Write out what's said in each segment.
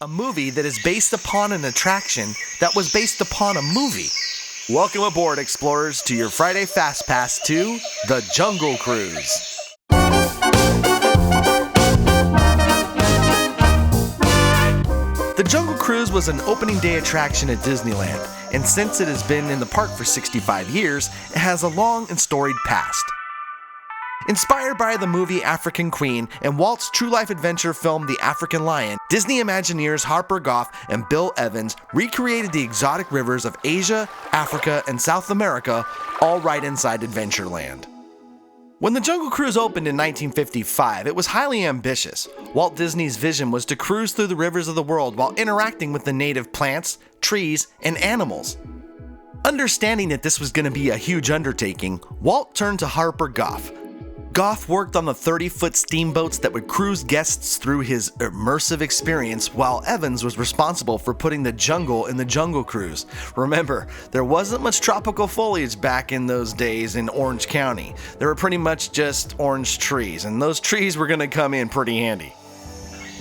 a movie that is based upon an attraction that was based upon a movie. Welcome aboard, explorers, to your Friday Fastpass to The Jungle Cruise. The Jungle Cruise was an opening day attraction at Disneyland, and since it has been in the park for 65 years, it has a long and storied past. Inspired by the movie African Queen and Walt's true-life adventure film The African Lion, Disney Imagineers Harper Goff and Bill Evans recreated the exotic rivers of Asia, Africa, and South America, all right inside Adventureland. When the Jungle Cruise opened in 1955, it was highly ambitious. Walt Disney's vision was to cruise through the rivers of the world while interacting with the native plants, trees, and animals. Understanding that this was going to be a huge undertaking, Walt turned to Harper Goff. Goff worked on the 30-foot steamboats that would cruise guests through his immersive experience, while Evans was responsible for putting the jungle in the Jungle Cruise. Remember, there wasn't much tropical foliage back in those days in Orange County. There were pretty much just orange trees, and those trees were going to come in pretty handy.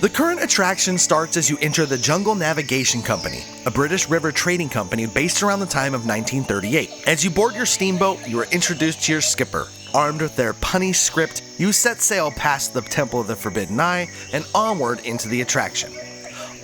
The current attraction starts as you enter the Jungle Navigation Company, a British river trading company based around the time of 1938. As you board your steamboat, you are introduced to your skipper. Armed with their punny script, you set sail past the Temple of the Forbidden Eye and onward into the attraction.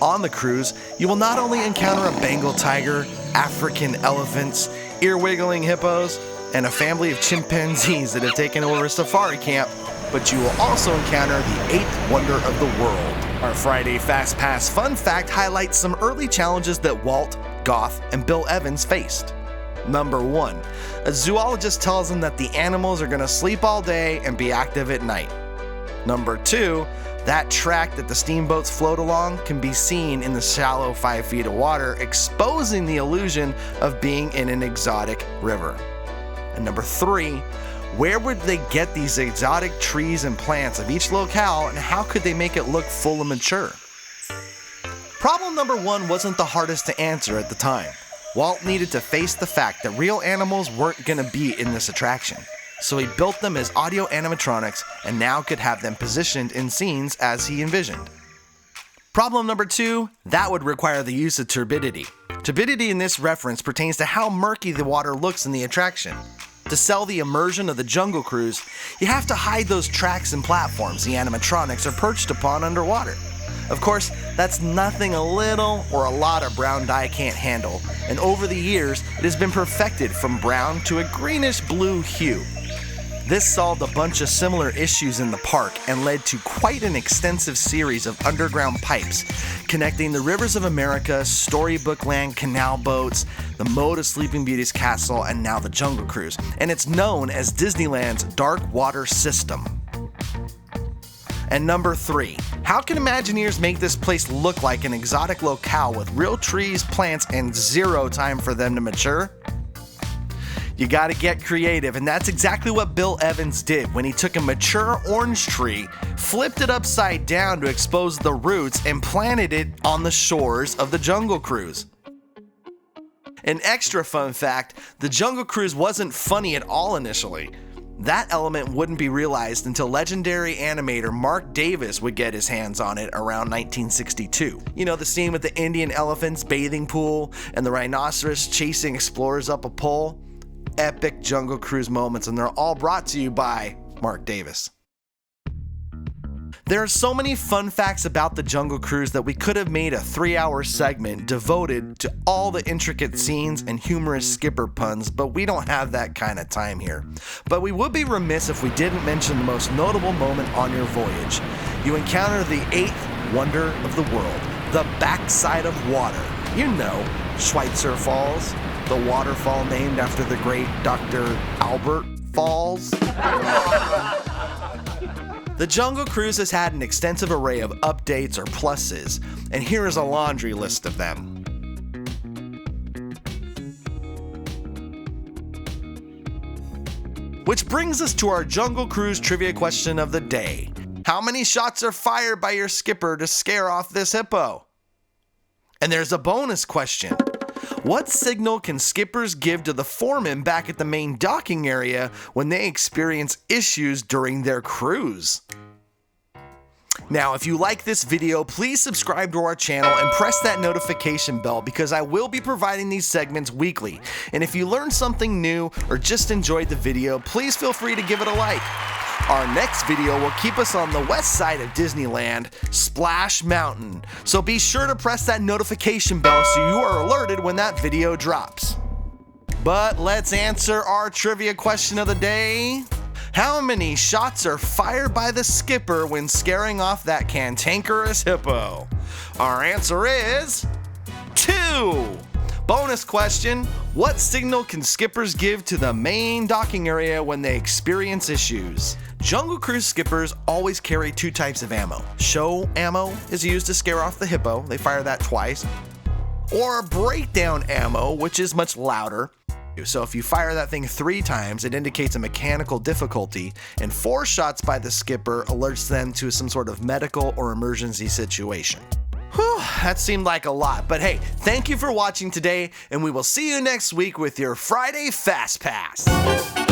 On the cruise, you will not only encounter a Bengal tiger, African elephants, ear-wiggling hippos, and a family of chimpanzees that have taken over a safari camp, but you will also encounter the 8th wonder of the world. Our Friday Fastpass fun fact highlights some early challenges that Walt, Goff, and Bill Evans faced. Number 1. A zoologist tells them that the animals are going to sleep all day and be active at night. Number 2. That track that the steamboats float along can be seen in the shallow 5 feet of water, exposing the illusion of being in an exotic river. And number 3. Where would they get these exotic trees and plants of each locale, and how could they make it look full and mature? Problem number 1 wasn't the hardest to answer at the time. Walt needed to face the fact that real animals weren't going to be in this attraction, so he built them as audio animatronics and now could have them positioned in scenes as he envisioned. Problem number 2, that would require the use of turbidity. Turbidity in this reference pertains to how murky the water looks in the attraction. To sell the immersion of the Jungle Cruise, you have to hide those tracks and platforms the animatronics are perched upon underwater. Of course, that's nothing a little or a lot of brown dye can't handle, and over the years, it has been perfected from brown to a greenish-blue hue. This solved a bunch of similar issues in the park and led to quite an extensive series of underground pipes connecting the rivers of America, Storybook Land canal boats, the moat of Sleeping Beauty's castle, and now the Jungle Cruise, and it's known as Disneyland's Dark Water System. And number 3, how can Imagineers make this place look like an exotic locale with real trees, plants, and zero time for them to mature? You gotta get creative, and that's exactly what Bill Evans did when he took a mature orange tree, flipped it upside down to expose the roots, and planted it on the shores of the Jungle Cruise. An extra fun fact, the Jungle Cruise wasn't funny at all initially. That element wouldn't be realized until legendary animator Mark Davis would get his hands on it around 1962. You know, the scene with the Indian elephant's bathing pool and the rhinoceros chasing explorers up a pole? Epic Jungle Cruise moments, and they're all brought to you by Mark Davis. There are so many fun facts about the Jungle Cruise that we could have made a 3-hour segment devoted to all the intricate scenes and humorous skipper puns, but we don't have that kind of time here. But we would be remiss if we didn't mention the most notable moment on your voyage. You encounter the 8th wonder of the world, the backside of water. You know, Schweitzer Falls, the waterfall named after the great Dr. Albert Falls. The Jungle Cruise has had an extensive array of updates or pluses, and here is a laundry list of them. Which brings us to our Jungle Cruise trivia question of the day. How many shots are fired by your skipper to scare off this hippo? And there's a bonus question. What signal can skippers give to the foreman back at the main docking area when they experience issues during their cruise? Now, if you like this video, please subscribe to our channel and press that notification bell because I will be providing these segments weekly. And if you learned something new or just enjoyed the video, please feel free to give it a like. Our next video will keep us on the west side of Disneyland, Splash Mountain. So be sure to press that notification bell so you are alerted when that video drops. But let's answer our trivia question of the day. How many shots are fired by the skipper when scaring off that cantankerous hippo? Our answer is 2. Bonus question, what signal can skippers give to the main docking area when they experience issues? Jungle Cruise skippers always carry 2 types of ammo. Show ammo is used to scare off the hippo, they fire that twice. Or breakdown ammo, which is much louder. So if you fire that thing 3 times, it indicates a mechanical difficulty, and 4 shots by the skipper alerts them to some sort of medical or emergency situation. Whew, that seemed like a lot, but hey, thank you for watching today, and we will see you next week with your Friday Fastpass.